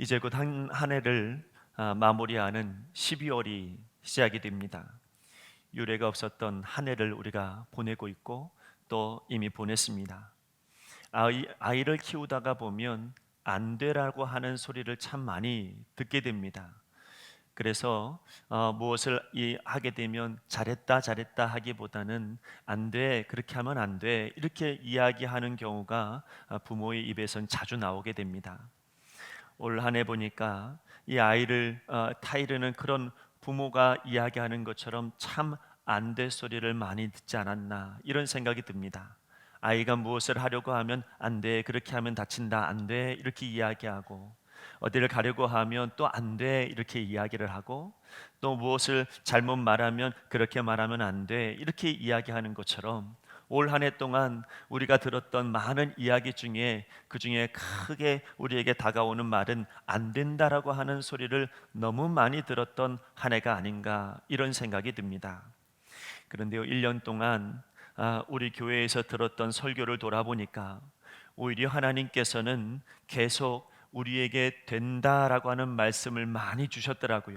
이제 곧 한 해를 마무리하는 12월이 시작이 됩니다. 유례가 없었던 한 해를 우리가 보내고 있고 또 이미 보냈습니다. 아이를 키우다가 보면 안 되라고 하는 소리를 참 많이 듣게 됩니다. 그래서 무엇을 하게 되면 잘했다 잘했다 하기보다는 안 돼, 그렇게 하면 안 돼, 이렇게 이야기하는 경우가 부모의 입에선 자주 나오게 됩니다. 올 한 해 보니까 이 아이를 타이르는 그런 부모가 이야기하는 것처럼 참 안 될 소리를 많이 듣지 않았나, 이런 생각이 듭니다. 아이가 무엇을 하려고 하면 안 돼, 그렇게 하면 다친다, 안 돼, 이렇게 이야기하고, 어디를 가려고 하면 또 안 돼, 이렇게 이야기를 하고, 또 무엇을 잘못 말하면 그렇게 말하면 안 돼, 이렇게 이야기하는 것처럼 올 한 해 동안 우리가 들었던 많은 이야기 중에 그 중에 크게 우리에게 다가오는 말은 안 된다라고 하는 소리를 너무 많이 들었던 한 해가 아닌가, 이런 생각이 듭니다. 그런데요, 1년 동안 우리 교회에서 들었던 설교를 돌아보니까 오히려 하나님께서는 계속 우리에게 된다라고 하는 말씀을 많이 주셨더라고요.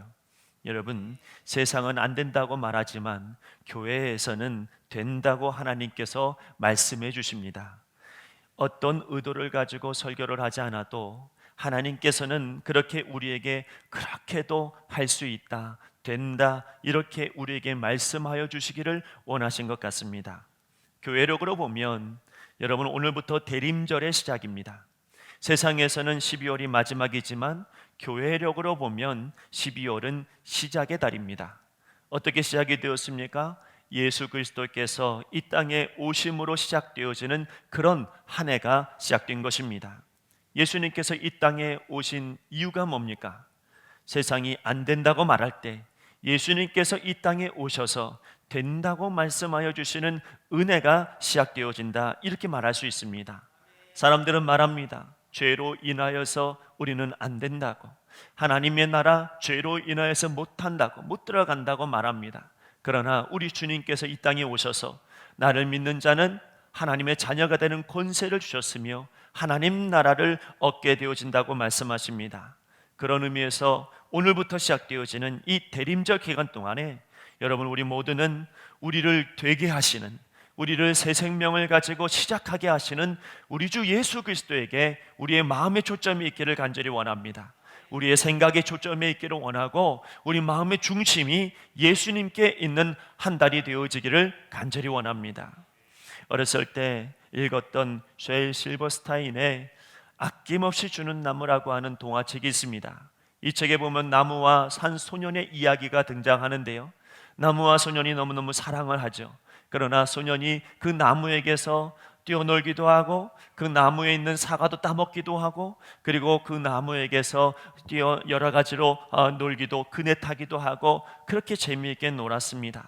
여러분, 세상은 안 된다고 말하지만 교회에서는 된다고 하나님께서 말씀해 주십니다. 어떤 의도를 가지고 설교를 하지 않아도 하나님께서는 그렇게 우리에게 그렇게도 할 수 있다, 된다, 이렇게 우리에게 말씀하여 주시기를 원하신 것 같습니다. 교회력으로 보면 여러분, 오늘부터 대림절의 시작입니다. 세상에서는 12월이 마지막이지만 교회력으로 보면 12월은 시작의 달입니다. 어떻게 시작이 되었습니까? 예수 그리스도께서 이 땅에 오심으로 시작되어지는 그런 한 해가 시작된 것입니다. 예수님께서 이 땅에 오신 이유가 뭡니까? 세상이 안 된다고 말할 때 예수님께서 이 땅에 오셔서 된다고 말씀하여 주시는 은혜가 시작되어진다, 이렇게 말할 수 있습니다. 사람들은 말합니다. 죄로 인하여서 우리는 안 된다고, 하나님의 나라 죄로 인하여서 못한다고, 못 들어간다고 말합니다. 그러나 우리 주님께서 이 땅에 오셔서 나를 믿는 자는 하나님의 자녀가 되는 권세를 주셨으며 하나님 나라를 얻게 되어진다고 말씀하십니다. 그런 의미에서 오늘부터 시작되어지는 이 대림절 기간 동안에 여러분, 우리 모두는 우리를 되게 하시는, 우리를 새 생명을 가지고 시작하게 하시는 우리 주 예수 그리스도에게 우리의 마음의 초점이 있기를 간절히 원합니다. 우리의 생각의 초점에 있기를 원하고 우리 마음의 중심이 예수님께 있는 한 달이 되어지기를 간절히 원합니다. 어렸을 때 읽었던 쉐일 실버스타인의 아낌없이 주는 나무라고 하는 동화책이 있습니다. 이 책에 보면 나무와 산 소년의 이야기가 등장하는데요, 나무와 소년이 너무너무 사랑을 하죠. 그러나 소년이 그 나무에게서 뛰어놀기도 하고 그 나무에 있는 사과도 따먹기도 하고, 그리고 그 나무에게서 여러 가지로 놀기도, 그네 타기도 하고 그렇게 재미있게 놀았습니다.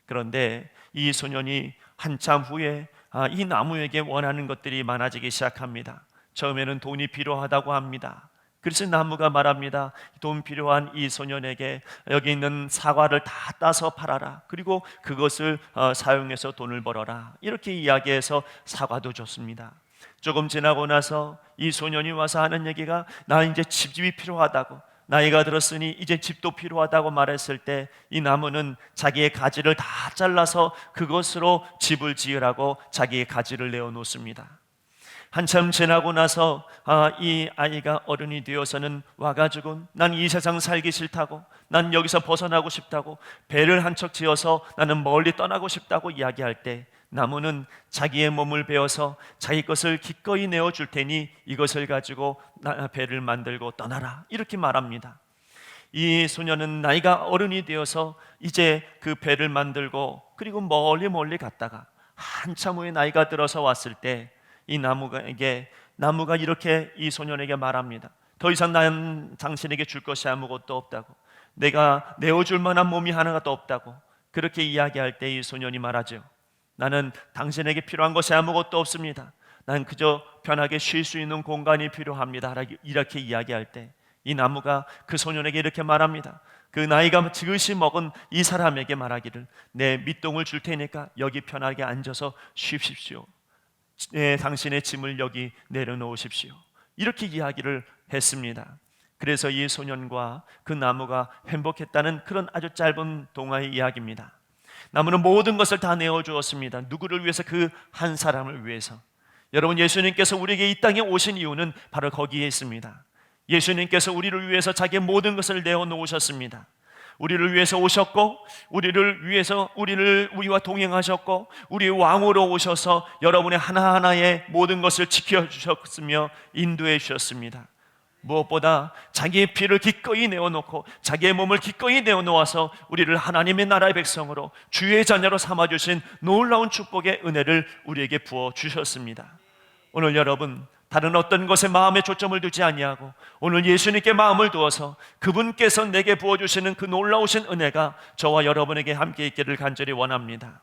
그런데 이 소년이 한참 후에 이 나무에게 원하는 것들이 많아지기 시작합니다. 처음에는 돈이 필요하다고 합니다. 그래서 나무가 말합니다. 돈 필요한 이 소년에게 여기 있는 사과를 다 따서 팔아라, 그리고 그것을 사용해서 돈을 벌어라, 이렇게 이야기해서 사과도 줬습니다. 조금 지나고 나서 이 소년이 와서 하는 얘기가, 나 이제 집이 필요하다고, 나이가 들었으니 이제 집도 필요하다고 말했을 때 이 나무는 자기의 가지를 다 잘라서 그것으로 집을 지으라고 자기의 가지를 내어놓습니다. 한참 지나고 나서 이 아이가 어른이 되어서는 와가지고 난 이 세상 살기 싫다고, 난 여기서 벗어나고 싶다고, 배를 한 척 지어서 나는 멀리 떠나고 싶다고 이야기할 때 나무는 자기의 몸을 베어서 자기 것을 기꺼이 내어줄 테니 이것을 가지고 배를 만들고 떠나라, 이렇게 말합니다. 이 소년은 나이가 어른이 되어서 이제 그 배를 만들고 그리고 멀리 멀리 갔다가 한참 후에 나이가 들어서 왔을 때 이 나무가 이렇게 이 소년에게 말합니다. 더 이상 난 당신에게 줄 것이 아무것도 없다고, 내가 내어줄 만한 몸이 하나가 더 없다고, 그렇게 이야기할 때 이 소년이 말하죠. 나는 당신에게 필요한 것이 아무것도 없습니다. 난 그저 편하게 쉴 수 있는 공간이 필요합니다, 이렇게 이야기할 때 이 나무가 그 소년에게 이렇게 말합니다. 그 나이가 지긋이 먹은 이 사람에게 말하기를, 내 밑동을 줄 테니까 여기 편하게 앉아서 쉬십시오. 당신의 짐을 여기 내려놓으십시오, 이렇게 이야기를 했습니다. 그래서 이 소년과 그 나무가 행복했다는 그런 아주 짧은 동화의 이야기입니다. 나무는 모든 것을 다 내어주었습니다. 누구를 위해서? 그 한 사람을 위해서. 여러분, 예수님께서 우리에게 이 땅에 오신 이유는 바로 거기에 있습니다. 예수님께서 우리를 위해서 자기의 모든 것을 내어놓으셨습니다. 우리를 위해서 오셨고, 우리와 동행하셨고, 우리의 왕으로 오셔서 여러분의 하나하나의 모든 것을 지켜주셨으며 인도해 주셨습니다. 무엇보다 자기의 피를 기꺼이 내어놓고 자기의 몸을 기꺼이 내어놓아서 우리를 하나님의 나라의 백성으로 주의 자녀로 삼아주신 놀라운 축복의 은혜를 우리에게 부어주셨습니다. 오늘 여러분, 다른 어떤 것에 마음의 초점을 두지 아니하고 오늘 예수님께 마음을 두어서 그분께서 내게 부어주시는 그 놀라우신 은혜가 저와 여러분에게 함께 있기를 간절히 원합니다.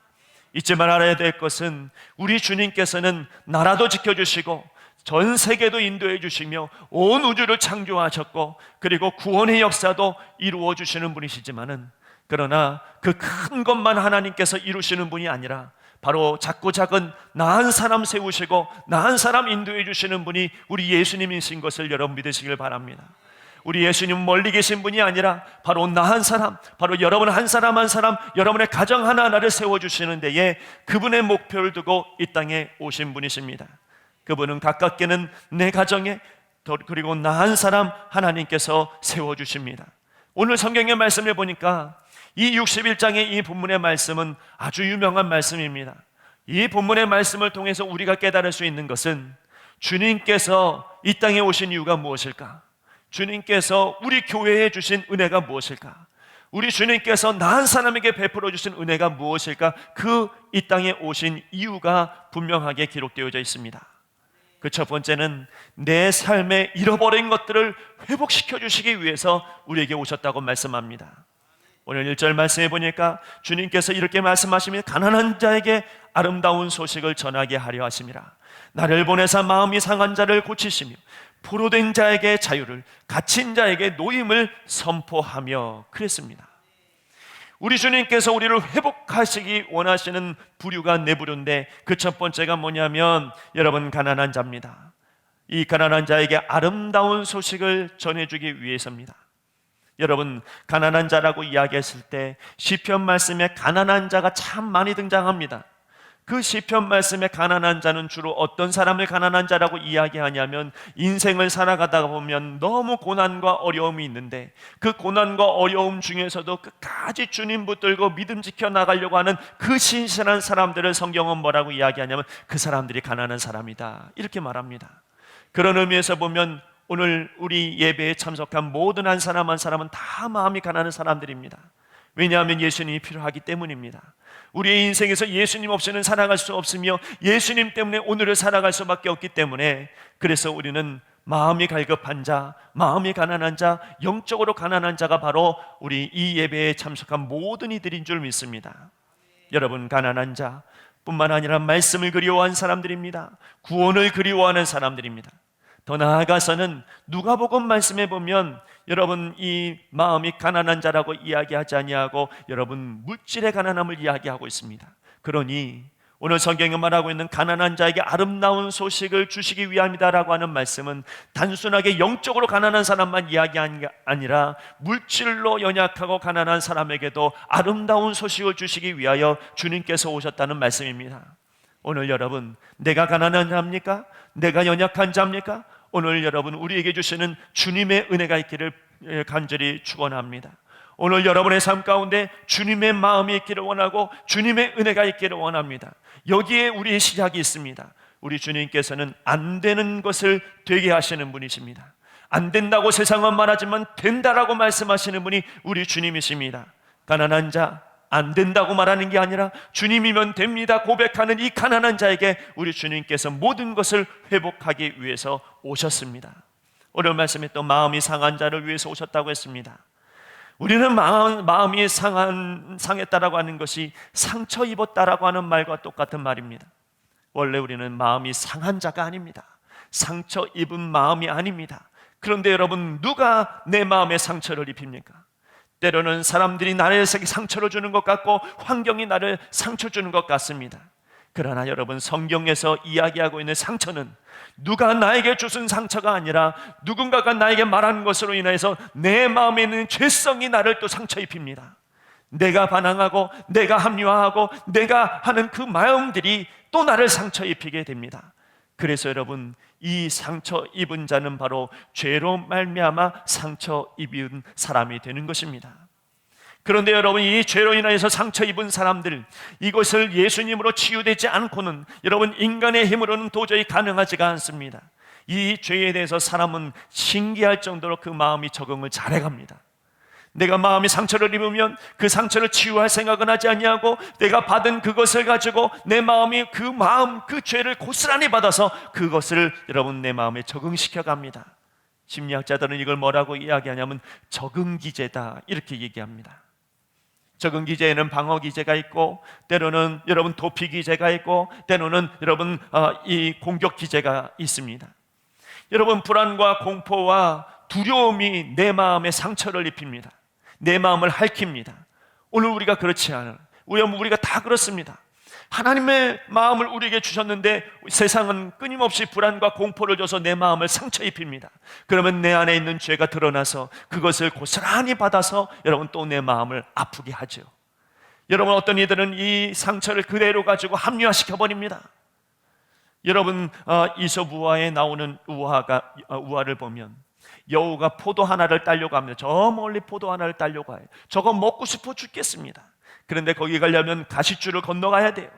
잊지 말아야 될 것은 우리 주님께서는 나라도 지켜주시고 전 세계도 인도해 주시며 온 우주를 창조하셨고 그리고 구원의 역사도 이루어 주시는 분이시지만은, 그러나 그 큰 것만 하나님께서 이루시는 분이 아니라 바로 작고 작은 나한 사람 세우시고 나한 사람 인도해 주시는 분이 우리 예수님이신 것을 여러분 믿으시길 바랍니다. 우리 예수님 멀리 계신 분이 아니라 바로 나한 사람, 바로 여러분 한 사람 한 사람, 여러분의 가정 하나하나를 세워주시는 데에 그분의 목표를 두고 이 땅에 오신 분이십니다. 그분은 가깝게는 내 가정에, 그리고 나 한 사람 하나님께서 세워주십니다. 오늘 성경의 말씀을 보니까 이 61장의 이 본문의 말씀은 아주 유명한 말씀입니다. 이 본문의 말씀을 통해서 우리가 깨달을 수 있는 것은 주님께서 이 땅에 오신 이유가 무엇일까? 주님께서 우리 교회에 주신 은혜가 무엇일까? 우리 주님께서 나 한 사람에게 베풀어 주신 은혜가 무엇일까? 그 이 땅에 오신 이유가 분명하게 기록되어져 있습니다. 그 첫 번째는 내 삶에 잃어버린 것들을 회복시켜 주시기 위해서 우리에게 오셨다고 말씀합니다. 오늘 1절 말씀해 보니까 주님께서 이렇게 말씀하십니다. 가난한 자에게 아름다운 소식을 전하게 하려 하심이라. 나를 보내사 마음이 상한 자를 고치시며 포로된 자에게 자유를, 갇힌 자에게 노임을 선포하며 그랬습니다. 우리 주님께서 우리를 회복하시기 원하시는 부류가 네 부류인데 그 첫 번째가 뭐냐면 여러분, 가난한 자입니다. 이 가난한 자에게 아름다운 소식을 전해주기 위해서입니다. 여러분, 가난한 자라고 이야기했을 때 시편 말씀에 가난한 자가 참 많이 등장합니다. 그 시편 말씀에 가난한 자는 주로 어떤 사람을 가난한 자라고 이야기하냐면, 인생을 살아가다 보면 너무 고난과 어려움이 있는데 그 고난과 어려움 중에서도 끝까지 주님 붙들고 믿음 지켜 나가려고 하는 그 신실한 사람들을 성경은 뭐라고 이야기하냐면 그 사람들이 가난한 사람이다, 이렇게 말합니다. 그런 의미에서 보면 오늘 우리 예배에 참석한 모든 한 사람 한 사람은 다 마음이 가난한 사람들입니다. 왜냐하면 예수님이 필요하기 때문입니다. 우리의 인생에서 예수님 없이는 살아갈 수 없으며 예수님 때문에 오늘을 살아갈 수밖에 없기 때문에, 그래서 우리는 마음이 갈급한 자, 마음이 가난한 자, 영적으로 가난한 자가 바로 우리 이 예배에 참석한 모든 이들인 줄 믿습니다. 여러분, 가난한 자 뿐만 아니라 말씀을 그리워한 사람들입니다. 구원을 그리워하는 사람들입니다. 더 나아가서는 누가복음 말씀해 보면 여러분, 이 마음이 가난한 자라고 이야기하지 아니하고 여러분 물질의 가난함을 이야기하고 있습니다. 그러니 오늘 성경에 말하고 있는 가난한 자에게 아름다운 소식을 주시기 위함이다라고 하는 말씀은 단순하게 영적으로 가난한 사람만 이야기하는 게 아니라 물질로 연약하고 가난한 사람에게도 아름다운 소식을 주시기 위하여 주님께서 오셨다는 말씀입니다. 오늘 여러분, 내가 가난한 자입니까? 내가 연약한 자입니까? 오늘 여러분, 우리에게 주시는 주님의 은혜가 있기를 간절히 축원합니다. 오늘 여러분의 삶 가운데 주님의 마음이 있기를 원하고 주님의 은혜가 있기를 원합니다. 여기에 우리의 시작이 있습니다. 우리 주님께서는 안 되는 것을 되게 하시는 분이십니다. 안 된다고 세상은 말하지만 된다라고 말씀하시는 분이 우리 주님이십니다. 가난한 자, 안 된다고 말하는 게 아니라 주님이면 됩니다 고백하는 이 가난한 자에게 우리 주님께서 모든 것을 회복하기 위해서 오셨습니다. 오늘 말씀에 또 마음이 상한 자를 위해서 오셨다고 했습니다. 우리는 마음이 상했다라고 하는 것이 상처 입었다라고 하는 말과 똑같은 말입니다. 원래 우리는 마음이 상한 자가 아닙니다. 상처 입은 마음이 아닙니다. 그런데 여러분, 누가 내 마음에 상처를 입힙니까? 때로는 사람들이 나를 상처를 주는 것 같고 환경이 나를 상처 주는 것 같습니다. 그러나 여러분, 성경에서 이야기하고 있는 상처는 누가 나에게 주신 상처가 아니라 누군가가 나에게 말한 것으로 인해서 내 마음에 있는 죄성이 나를 또 상처 입힙니다. 내가 반항하고 내가 합리화하고 내가 하는 그 마음들이 또 나를 상처 입히게 됩니다. 그래서 여러분, 이 상처 입은 자는 바로 죄로 말미암아 상처 입은 사람이 되는 것입니다. 그런데 여러분, 이 죄로 인하여서 상처 입은 사람들, 이것을 예수님으로 치유되지 않고는 여러분, 인간의 힘으로는 도저히 가능하지가 않습니다. 이 죄에 대해서 사람은 신기할 정도로 그 마음이 적응을 잘해갑니다. 내가 마음이 상처를 입으면 그 상처를 치유할 생각은 하지 아니하고 내가 받은 그것을 가지고 내 마음이 그 죄를 고스란히 받아서 그것을 여러분 내 마음에 적응시켜 갑니다. 심리학자들은 이걸 뭐라고 이야기하냐면 적응기제다, 이렇게 얘기합니다. 적응기제에는 방어기제가 있고, 때로는 여러분 도피기제가 있고, 때로는 여러분 이 공격기제가 있습니다. 여러분, 불안과 공포와 두려움이 내 마음에 상처를 입힙니다. 내 마음을 핥힙니다. 오늘 우리가 그렇지 않아요. 우리가 다 그렇습니다. 하나님의 마음을 우리에게 주셨는데 세상은 끊임없이 불안과 공포를 줘서 내 마음을 상처 입힙니다. 그러면 내 안에 있는 죄가 드러나서 그것을 고스란히 받아서 여러분 또 내 마음을 아프게 하죠. 여러분, 어떤 이들은 이 상처를 그대로 가지고 합리화시켜 버립니다. 여러분, 이솝 우화에 나오는 우화를 보면 여우가 포도 하나를 따려고 합니다. 저 멀리 포도 하나를 따려고 해요. 저거 먹고 싶어 죽겠습니다. 그런데 거기 가려면 가시줄을 건너가야 돼요.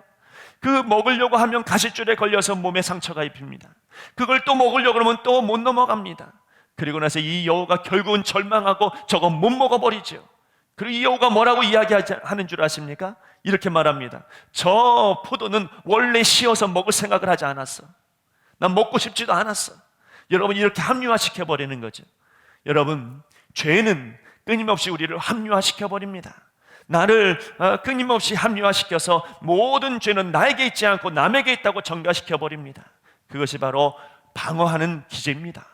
그 먹으려고 하면 가시줄에 걸려서 몸에 상처가 입힙니다. 그걸 또 먹으려고 하면 또 못 넘어갑니다. 그리고 나서 이 여우가 결국은 절망하고 저거 못 먹어버리죠. 그리고 이 여우가 뭐라고 이야기하는 줄 아십니까? 이렇게 말합니다. 저 포도는 원래 씌어서 먹을 생각을 하지 않았어. 난 먹고 싶지도 않았어. 여러분, 이렇게 합리화시켜버리는 거죠. 여러분, 죄는 끊임없이 우리를 합리화시켜버립니다. 나를 끊임없이 합리화시켜서 모든 죄는 나에게 있지 않고 남에게 있다고 전가시켜버립니다. 그것이 바로 방어하는 기제입니다.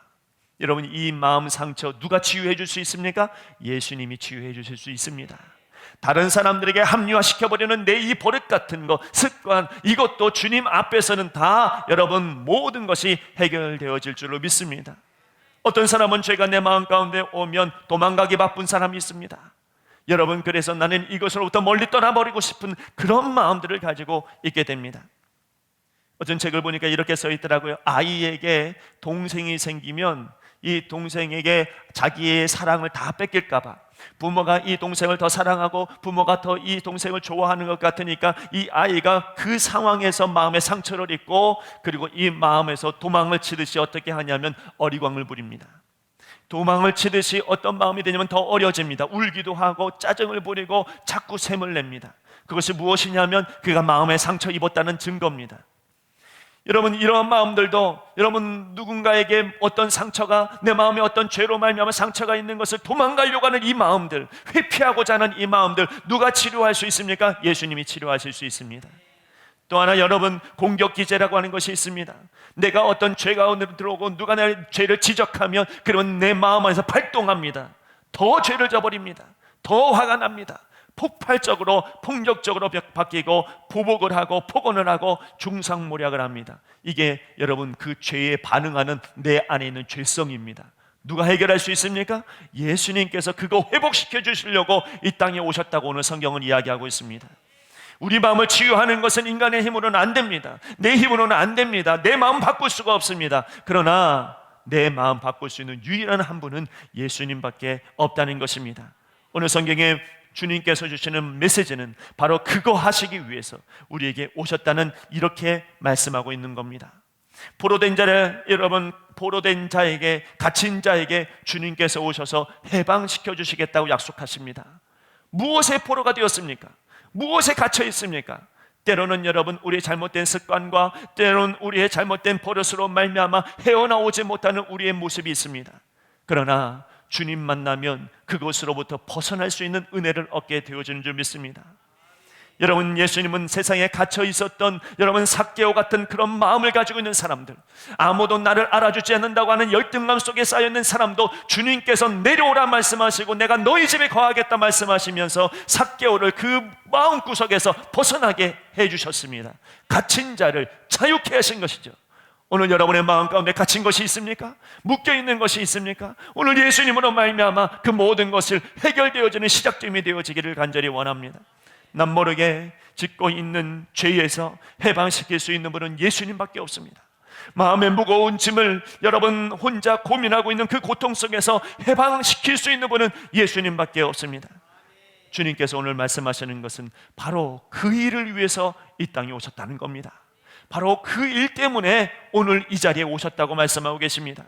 여러분, 이 마음 상처 누가 치유해 줄 수 있습니까? 예수님이 치유해 주실 수 있습니다. 다른 사람들에게 합리화시켜버리는 내 이 버릇 같은 거, 습관, 이것도 주님 앞에서는 다 여러분 모든 것이 해결되어질 줄로 믿습니다. 어떤 사람은 죄가 내 마음 가운데 오면 도망가기 바쁜 사람이 있습니다. 여러분, 그래서 나는 이것으로부터 멀리 떠나버리고 싶은 그런 마음들을 가지고 있게 됩니다. 어떤 책을 보니까 이렇게 써 있더라고요. 아이에게 동생이 생기면 이 동생에게 자기의 사랑을 다 뺏길까봐 부모가 이 동생을 더 사랑하고 부모가 더 이 동생을 좋아하는 것 같으니까 이 아이가 그 상황에서 마음의 상처를 입고 그리고 이 마음에서 도망을 치듯이 어떻게 하냐면 어리광을 부립니다. 도망을 치듯이 어떤 마음이 되냐면 더 어려집니다. 울기도 하고 짜증을 부리고 자꾸 샘을 냅니다. 그것이 무엇이냐면 그가 마음에 상처 입었다는 증거입니다. 여러분, 이러한 마음들도 여러분 누군가에게 어떤 상처가 내 마음에 어떤 죄로 말미암아 상처가 있는 것을 도망가려고 하는 이 마음들, 회피하고자 하는 이 마음들 누가 치료할 수 있습니까? 예수님이 치료하실 수 있습니다. 또 하나, 여러분, 공격기제라고 하는 것이 있습니다. 내가 어떤 죄가 들어오고 누가 내 죄를 지적하면 그러면 내 마음 안에서 발동합니다. 더 죄를 져버립니다. 더 화가 납니다. 폭발적으로 폭력적으로 바뀌고 보복을 하고 폭언을 하고 중상모략을 합니다. 이게 여러분 그 죄에 반응하는 내 안에 있는 죄성입니다. 누가 해결할 수 있습니까? 예수님께서 그거 회복시켜 주시려고 이 땅에 오셨다고 오늘 성경은 이야기하고 있습니다. 우리 마음을 치유하는 것은 인간의 힘으로는 안 됩니다. 내 힘으로는 안 됩니다. 내 마음 바꿀 수가 없습니다. 그러나 내 마음 바꿀 수 있는 유일한 한 분은 예수님밖에 없다는 것입니다. 오늘 성경에 주님께서 주시는 메시지는 바로 그거 하시기 위해서 우리에게 오셨다는 이렇게 말씀하고 있는 겁니다. 포로된 자를 여러분 포로된 자에게 갇힌 자에게 주님께서 오셔서 해방시켜 주시겠다고 약속하십니다. 무엇에 포로가 되었습니까? 무엇에 갇혀 있습니까? 때로는 여러분 우리의 잘못된 습관과 때로는 우리의 잘못된 버릇으로 말미암아 헤어나오지 못하는 우리의 모습이 있습니다. 그러나 주님 만나면 그것으로부터 벗어날 수 있는 은혜를 얻게 되어지는 줄 믿습니다. 여러분, 예수님은 세상에 갇혀 있었던 여러분 삭개오 같은 그런 마음을 가지고 있는 사람들, 아무도 나를 알아주지 않는다고 하는 열등감 속에 쌓여있는 사람도 주님께서 내려오라 말씀하시고 내가 너희 집에 거하겠다 말씀하시면서 삭개오를 그 마음구석에서 벗어나게 해주셨습니다. 갇힌 자를 자유케 하신 것이죠. 오늘 여러분의 마음 가운데 갇힌 것이 있습니까? 묶여있는 것이 있습니까? 오늘 예수님으로 말미암아 그 모든 것을 해결되어지는 시작점이 되어지기를 간절히 원합니다. 남모르게 짓고 있는 죄에서 해방시킬 수 있는 분은 예수님밖에 없습니다. 마음의 무거운 짐을 여러분 혼자 고민하고 있는 그 고통 속에서 해방시킬 수 있는 분은 예수님밖에 없습니다. 주님께서 오늘 말씀하시는 것은 바로 그 일을 위해서 이 땅에 오셨다는 겁니다. 바로 그 일 때문에 오늘 이 자리에 오셨다고 말씀하고 계십니다.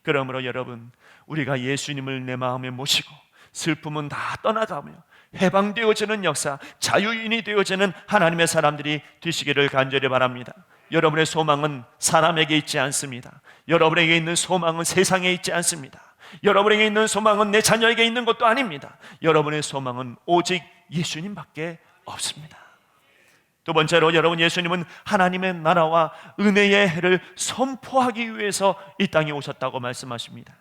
그러므로 여러분, 우리가 예수님을 내 마음에 모시고 슬픔은 다 떠나가며 해방되어지는 역사, 자유인이 되어지는 하나님의 사람들이 되시기를 간절히 바랍니다. 여러분의 소망은 사람에게 있지 않습니다. 여러분에게 있는 소망은 세상에 있지 않습니다. 여러분에게 있는 소망은 내 자녀에게 있는 것도 아닙니다. 여러분의 소망은 오직 예수님밖에 없습니다. 두 번째로, 여러분, 예수님은 하나님의 나라와 은혜의 해를 선포하기 위해서 이 땅에 오셨다고 말씀하십니다.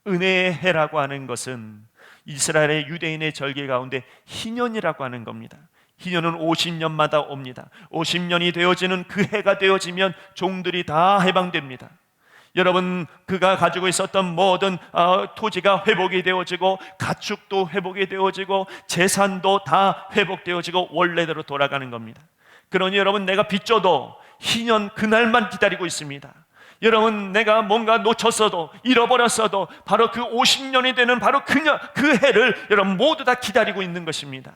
은혜의 해라고 하는 것은 이스라엘의 유대인의 절기 가운데 희년이라고 하는 겁니다. 희년은 50년마다 옵니다. 50년이 되어지는 그 해가 되어지면 종들이 다 해방됩니다. 여러분, 그가 가지고 있었던 모든 토지가 회복이 되어지고 가축도 회복이 되어지고 재산도 다 회복되어지고 원래대로 돌아가는 겁니다. 그러니 여러분, 내가 빚져도 희년 그날만 기다리고 있습니다. 여러분, 내가 뭔가 놓쳤어도 잃어버렸어도 바로 그 50년이 되는 바로 그 해를 여러분 모두 다 기다리고 있는 것입니다.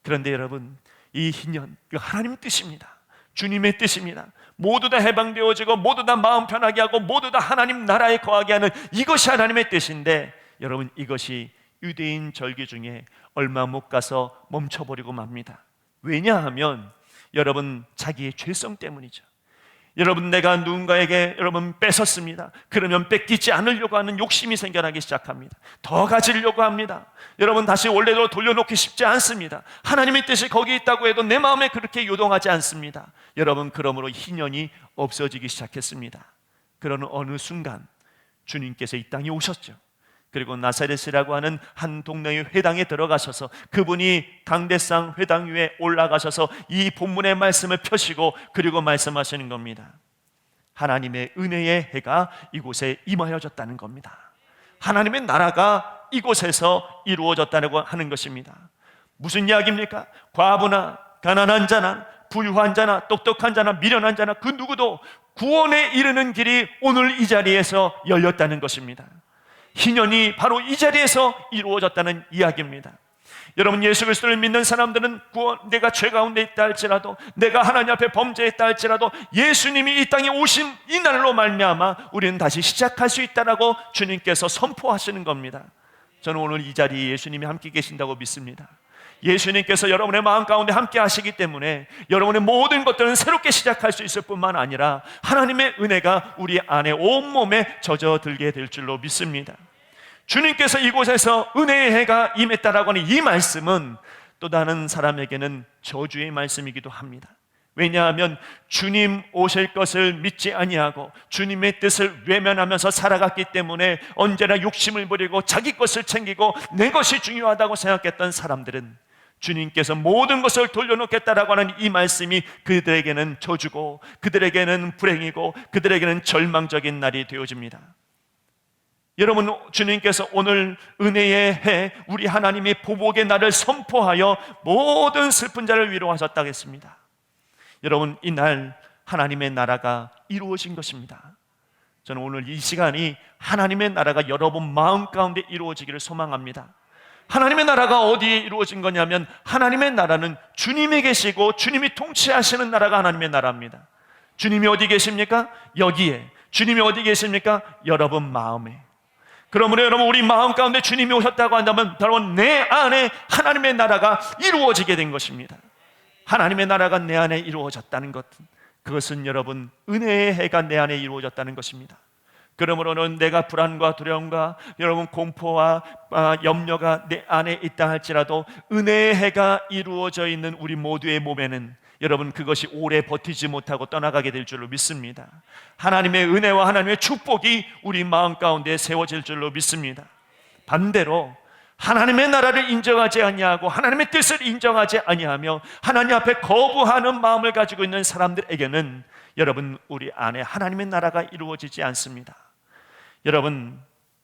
그런데 여러분, 이 희년, 그 하나님 뜻입니다. 주님의 뜻입니다. 모두 다 해방되어지고 모두 다 마음 편하게 하고 모두 다 하나님 나라에 거하게 하는 이것이 하나님의 뜻인데, 여러분, 이것이 유대인 절기 중에 얼마 못 가서 멈춰버리고 맙니다. 왜냐하면 여러분, 자기의 죄성 때문이죠. 여러분, 내가 누군가에게 여러분 뺏었습니다. 그러면 뺏기지 않으려고 하는 욕심이 생겨나기 시작합니다. 더 가지려고 합니다. 여러분, 다시 원래대로 돌려놓기 쉽지 않습니다. 하나님의 뜻이 거기 있다고 해도 내 마음에 그렇게 요동하지 않습니다. 여러분, 그러므로 희년이 없어지기 시작했습니다. 그러는 어느 순간 주님께서 이 땅에 오셨죠. 그리고 나사렛이라고 하는 한 동네의 회당에 들어가셔서 그분이 강대상 회당 위에 올라가셔서 이 본문의 말씀을 펴시고 그리고 말씀하시는 겁니다. 하나님의 은혜의 해가 이곳에 임하여졌다는 겁니다. 하나님의 나라가 이곳에서 이루어졌다고 하는 것입니다. 무슨 이야기입니까? 과부나 가난한 자나 부유한 자나 똑똑한 자나 미련한 자나 그 누구도 구원에 이르는 길이 오늘 이 자리에서 열렸다는 것입니다. 희년이 바로 이 자리에서 이루어졌다는 이야기입니다. 여러분, 예수 그리스도를 믿는 사람들은 내가 죄 가운데 있다 할지라도, 내가 하나님 앞에 범죄했다 할지라도 예수님이 이 땅에 오신 이 날로 말미암아 우리는 다시 시작할 수 있다라고 주님께서 선포하시는 겁니다. 저는 오늘 이 자리에 예수님이 함께 계신다고 믿습니다. 예수님께서 여러분의 마음 가운데 함께 하시기 때문에 여러분의 모든 것들은 새롭게 시작할 수 있을 뿐만 아니라 하나님의 은혜가 우리 안에 온몸에 젖어들게 될 줄로 믿습니다. 주님께서 이곳에서 은혜의 해가 임했다라고 하는 이 말씀은 또 다른 사람에게는 저주의 말씀이기도 합니다. 왜냐하면 주님 오실 것을 믿지 아니하고 주님의 뜻을 외면하면서 살아갔기 때문에 언제나 욕심을 부리고 자기 것을 챙기고 내 것이 중요하다고 생각했던 사람들은 주님께서 모든 것을 돌려놓겠다라고 하는 이 말씀이 그들에게는 저주고 그들에게는 불행이고 그들에게는 절망적인 날이 되어집니다. 여러분, 주님께서 오늘 은혜의 해, 우리 하나님의 보복의 날을 선포하여 모든 슬픈 자를 위로하셨다고 했습니다. 여러분, 이 날 하나님의 나라가 이루어진 것입니다. 저는 오늘 이 시간이 하나님의 나라가 여러분 마음 가운데 이루어지기를 소망합니다. 하나님의 나라가 어디에 이루어진 거냐면 하나님의 나라는 주님이 계시고 주님이 통치하시는 나라가 하나님의 나라입니다. 주님이 어디 계십니까? 여기에. 주님이 어디 계십니까? 여러분 마음에. 그러므로 여러분, 우리 마음 가운데 주님이 오셨다고 한다면 바로 내 안에 하나님의 나라가 이루어지게 된 것입니다. 하나님의 나라가 내 안에 이루어졌다는 것, 그것은 여러분 은혜의 해가 내 안에 이루어졌다는 것입니다. 그러므로는 내가 불안과 두려움과 여러분 공포와 염려가 내 안에 있다 할지라도 은혜의 해가 이루어져 있는 우리 모두의 몸에는 여러분 그것이 오래 버티지 못하고 떠나가게 될 줄로 믿습니다. 하나님의 은혜와 하나님의 축복이 우리 마음 가운데 세워질 줄로 믿습니다. 반대로 하나님의 나라를 인정하지 아니하고 하나님의 뜻을 인정하지 아니하며 하나님 앞에 거부하는 마음을 가지고 있는 사람들에게는 여러분 우리 안에 하나님의 나라가 이루어지지 않습니다. 여러분,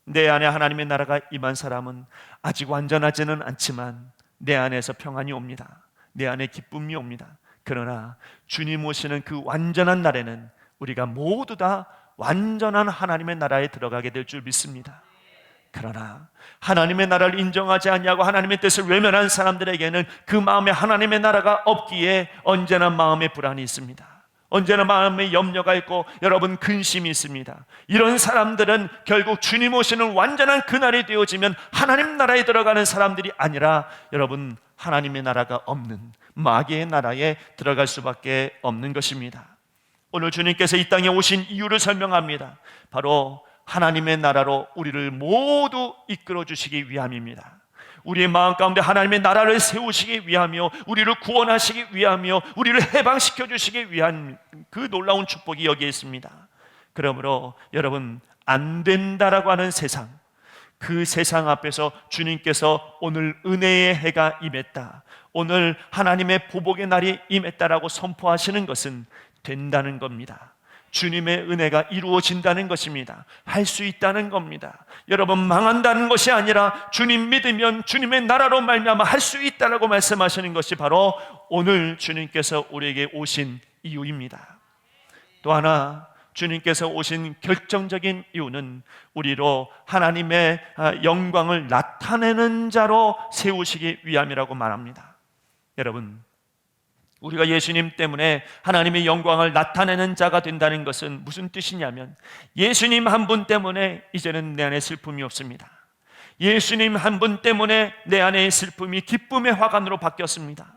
내 안에 하나님의 나라가 임한 사람은 아직 완전하지는 않지만 내 안에서 평안이 옵니다. 내 안에 기쁨이 옵니다. 그러나 주님 오시는 그 완전한 날에는 우리가 모두 다 완전한 하나님의 나라에 들어가게 될 줄 믿습니다. 그러나 하나님의 나라를 인정하지 않냐고 하나님의 뜻을 외면한 사람들에게는 그 마음에 하나님의 나라가 없기에 언제나 마음에 불안이 있습니다. 언제나 마음에 염려가 있고 여러분 근심이 있습니다. 이런 사람들은 결국 주님 오시는 완전한 그날이 되어지면 하나님 나라에 들어가는 사람들이 아니라 여러분 하나님의 나라가 없는 마귀의 나라에 들어갈 수밖에 없는 것입니다. 오늘 주님께서 이 땅에 오신 이유를 설명합니다. 바로 하나님의 나라로 우리를 모두 이끌어 주시기 위함입니다. 우리의 마음 가운데 하나님의 나라를 세우시기 위하며 우리를 구원하시기 위하며 우리를 해방시켜 주시기 위한 그 놀라운 축복이 여기에 있습니다. 그러므로 여러분 안 된다라고 하는 세상, 그 세상 앞에서 주님께서 오늘 은혜의 해가 임했다, 오늘 하나님의 보복의 날이 임했다라고 선포하시는 것은 된다는 겁니다. 주님의 은혜가 이루어진다는 것입니다. 할 수 있다는 겁니다. 여러분 망한다는 것이 아니라 주님 믿으면 주님의 나라로 말미암아 할 수 있다라고 말씀하시는 것이 바로 오늘 주님께서 우리에게 오신 이유입니다. 또 하나 주님께서 오신 결정적인 이유는 우리로 하나님의 영광을 나타내는 자로 세우시기 위함이라고 말합니다. 여러분 우리가 예수님 때문에 하나님의 영광을 나타내는 자가 된다는 것은 무슨 뜻이냐면 예수님 한 분 때문에 이제는 내 안에 슬픔이 없습니다. 예수님 한 분 때문에 내 안의 슬픔이 기쁨의 화관으로 바뀌었습니다.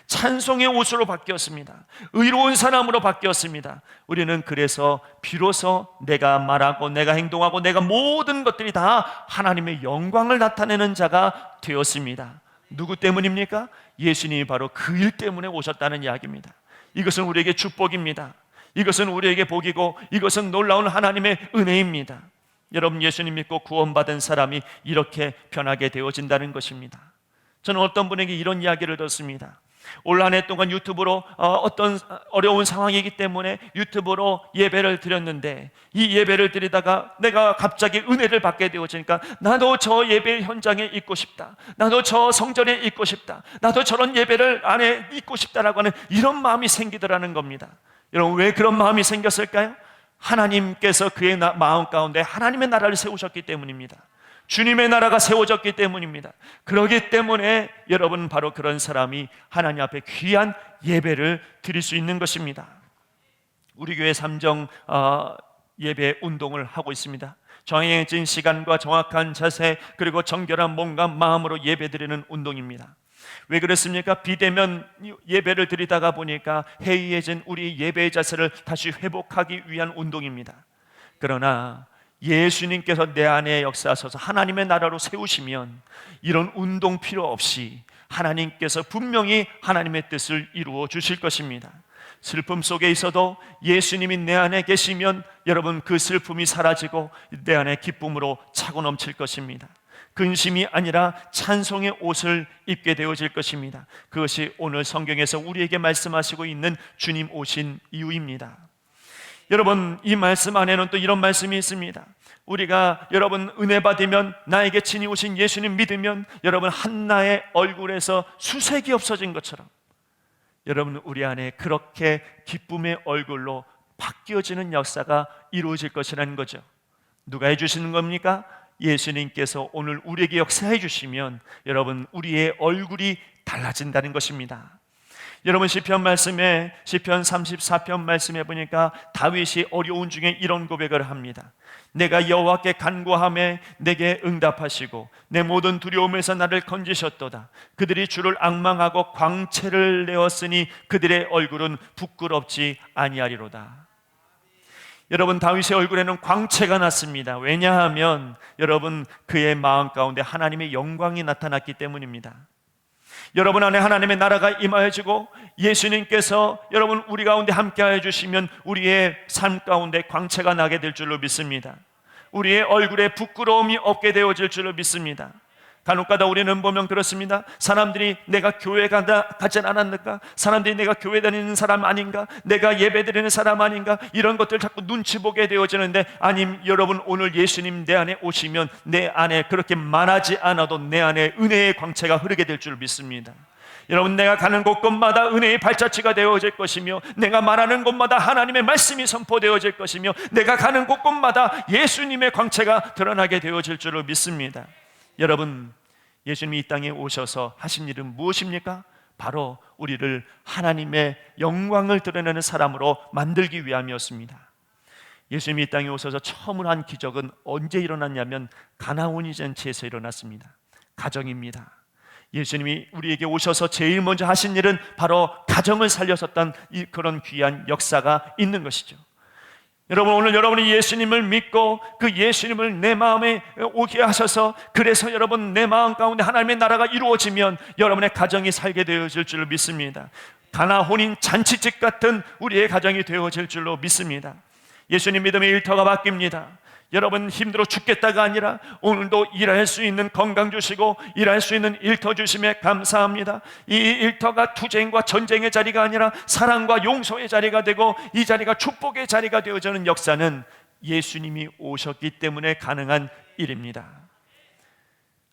찬송의 옷으로 바뀌었습니다. 의로운 사람으로 바뀌었습니다. 우리는 그래서 비로소 내가 말하고 내가 행동하고 내가 모든 것들이 다 하나님의 영광을 나타내는 자가 되었습니다. 누구 때문입니까? 예수님이 바로 그 일 때문에 오셨다는 이야기입니다. 이것은 우리에게 축복입니다. 이것은 우리에게 복이고 이것은 놀라운 하나님의 은혜입니다. 여러분 예수님 믿고 구원받은 사람이 이렇게 변하게 되어진다는 것입니다. 저는 어떤 분에게 이런 이야기를 듣습니다. 올 한 해 동안 유튜브로 어떤 어려운 상황이기 때문에 유튜브로 예배를 드렸는데 이 예배를 드리다가 내가 갑자기 은혜를 받게 되어지니까 나도 저 예배 현장에 있고 싶다, 나도 저 성전에 있고 싶다, 나도 저런 예배를 안에 있고 싶다라고 하는 이런 마음이 생기더라는 겁니다. 여러분 왜 그런 마음이 생겼을까요? 하나님께서 그의 마음 가운데 하나님의 나라를 세우셨기 때문입니다. 주님의 나라가 세워졌기 때문입니다. 그렇기 때문에 여러분 바로 그런 사람이 하나님 앞에 귀한 예배를 드릴 수 있는 것입니다. 우리 교회 삼정 예배 운동을 하고 있습니다. 정해진 시간과 정확한 자세 그리고 정결한 몸과 마음으로 예배 드리는 운동입니다. 왜 그렇습니까? 비대면 예배를 드리다가 보니까 해이해진 우리 예배의 자세를 다시 회복하기 위한 운동입니다. 그러나 예수님께서 내 안에 역사하셔서 하나님의 나라로 세우시면 이런 운동 필요 없이 하나님께서 분명히 하나님의 뜻을 이루어 주실 것입니다. 슬픔 속에 있어도 예수님이 내 안에 계시면 여러분 그 슬픔이 사라지고 내 안에 기쁨으로 차고 넘칠 것입니다. 근심이 아니라 찬송의 옷을 입게 되어질 것입니다. 그것이 오늘 성경에서 우리에게 말씀하시고 있는 주님 오신 이유입니다. 여러분 이 말씀 안에는 또 이런 말씀이 있습니다. 우리가 여러분 은혜 받으면 나에게 친히 오신 예수님 믿으면 여러분 한나의 얼굴에서 수색이 없어진 것처럼 여러분 우리 안에 그렇게 기쁨의 얼굴로 바뀌어지는 역사가 이루어질 것이라는 거죠. 누가 해주시는 겁니까? 예수님께서 오늘 우리에게 역사해 주시면 여러분 우리의 얼굴이 달라진다는 것입니다. 여러분 시편 말씀에 시편 34편 말씀에 보니까 다윗이 어려운 중에 이런 고백을 합니다. 내가 여호와께 간구하매 내게 응답하시고 내 모든 두려움에서 나를 건지셨도다. 그들이 주를 앙망하고 광채를 내었으니 그들의 얼굴은 부끄럽지 아니하리로다. 여러분, 다윗의 얼굴에는 광채가 났습니다. 왜냐하면 여러분, 그의 마음 가운데 하나님의 영광이 나타났기 때문입니다. 여러분 안에 하나님의 나라가 임하여지고 예수님께서 여러분 우리 가운데 함께하여 주시면 우리의 삶 가운데 광채가 나게 될 줄로 믿습니다. 우리의 얼굴에 부끄러움이 없게 되어질 줄로 믿습니다. 간혹가다 우리는 보면 그렇습니다. 사람들이 내가 교회 가지 않았는가? 사람들이 내가 교회 다니는 사람 아닌가? 내가 예배 드리는 사람 아닌가? 이런 것들 자꾸 눈치 보게 되어지는데, 아님 여러분, 오늘 예수님 내 안에 오시면 내 안에 그렇게 말하지 않아도 내 안에 은혜의 광채가 흐르게 될 줄 믿습니다. 여러분, 내가 가는 곳곳마다 은혜의 발자취가 되어질 것이며, 내가 말하는 곳마다 하나님의 말씀이 선포되어질 것이며, 내가 가는 곳곳마다 예수님의 광채가 드러나게 되어질 줄을 믿습니다. 여러분, 예수님이 이 땅에 오셔서 하신 일은 무엇입니까? 바로 우리를 하나님의 영광을 드러내는 사람으로 만들기 위함이었습니다. 예수님이 이 땅에 오셔서 처음으로 한 기적은 언제 일어났냐면 가나오니 잔치에서 일어났습니다. 가정입니다. 예수님이 우리에게 오셔서 제일 먼저 하신 일은 바로 가정을 살렸었던 그런 귀한 역사가 있는 것이죠. 여러분, 오늘 여러분이 예수님을 믿고 그 예수님을 내 마음에 오게 하셔서, 그래서 여러분 내 마음 가운데 하나님의 나라가 이루어지면 여러분의 가정이 살게 되어질 줄을 믿습니다. 가나 혼인 잔치집 같은 우리의 가정이 되어질 줄로 믿습니다. 예수님 믿음의 일터가 바뀝니다. 여러분, 힘들어 죽겠다가 아니라 오늘도 일할 수 있는 건강 주시고 일할 수 있는 일터 주심에 감사합니다. 이 일터가 투쟁과 전쟁의 자리가 아니라 사랑과 용서의 자리가 되고 이 자리가 축복의 자리가 되어지는 역사는 예수님이 오셨기 때문에 가능한 일입니다.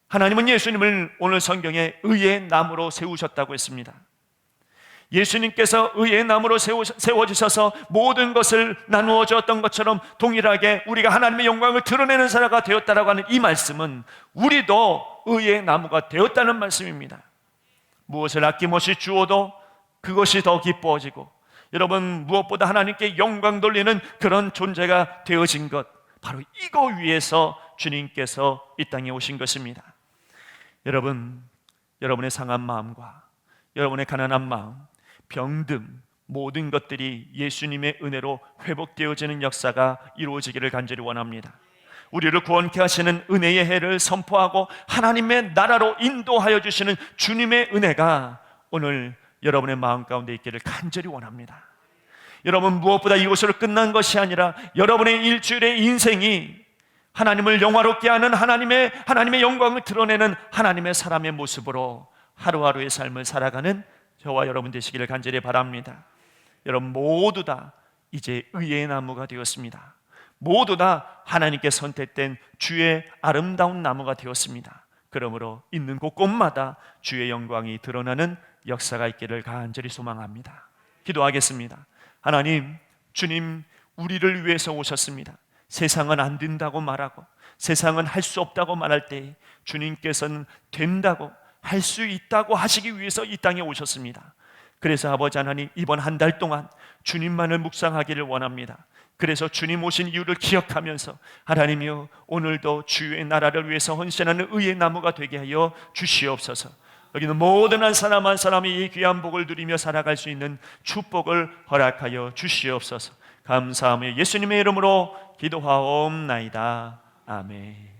하나님은 예수님을 오늘 성경에 의의 나무로 세우셨다고 했습니다. 예수님께서 의의 나무로 세워지셔서 모든 것을 나누어 주었던 것처럼 동일하게 우리가 하나님의 영광을 드러내는 사람가 되었다라고 하는 이 말씀은 우리도 의의 나무가 되었다는 말씀입니다. 무엇을 아낌없이 주어도 그것이 더 기뻐지고, 여러분, 무엇보다 하나님께 영광 돌리는 그런 존재가 되어진 것, 바로 이거 위해서 주님께서 이 땅에 오신 것입니다. 여러분, 여러분의 상한 마음과 여러분의 가난한 마음, 병든 모든 것들이 예수님의 은혜로 회복되어지는 역사가 이루어지기를 간절히 원합니다. 우리를 구원케 하시는 은혜의 해를 선포하고 하나님의 나라로 인도하여 주시는 주님의 은혜가 오늘 여러분의 마음 가운데 있기를 간절히 원합니다. 여러분, 무엇보다 이것으로 끝난 것이 아니라 여러분의 일주일의 인생이 하나님을 영화롭게 하는 하나님의 영광을 드러내는 하나님의 사람의 모습으로 하루하루의 삶을 살아가는 저와 여러분 되시기를 간절히 바랍니다. 여러분, 모두 다 이제 의의 나무가 되었습니다. 모두 다 하나님께 선택된 주의 아름다운 나무가 되었습니다. 그러므로 있는 곳곳마다 주의 영광이 드러나는 역사가 있기를 간절히 소망합니다. 기도하겠습니다. 하나님, 주님 우리를 위해서 오셨습니다. 세상은 안 된다고 말하고 세상은 할 수 없다고 말할 때 주님께서는 된다고, 할 수 있다고 하시기 위해서 이 땅에 오셨습니다. 그래서 아버지 하나님, 이번 한 달 동안 주님만을 묵상하기를 원합니다. 그래서 주님 오신 이유를 기억하면서 하나님이여, 오늘도 주의 나라를 위해서 헌신하는 의의 나무가 되게 하여 주시옵소서. 여기는 모든 한 사람 한 사람이 이 귀한 복을 누리며 살아갈 수 있는 축복을 허락하여 주시옵소서. 감사하며 예수님의 이름으로 기도하옵나이다. 아멘.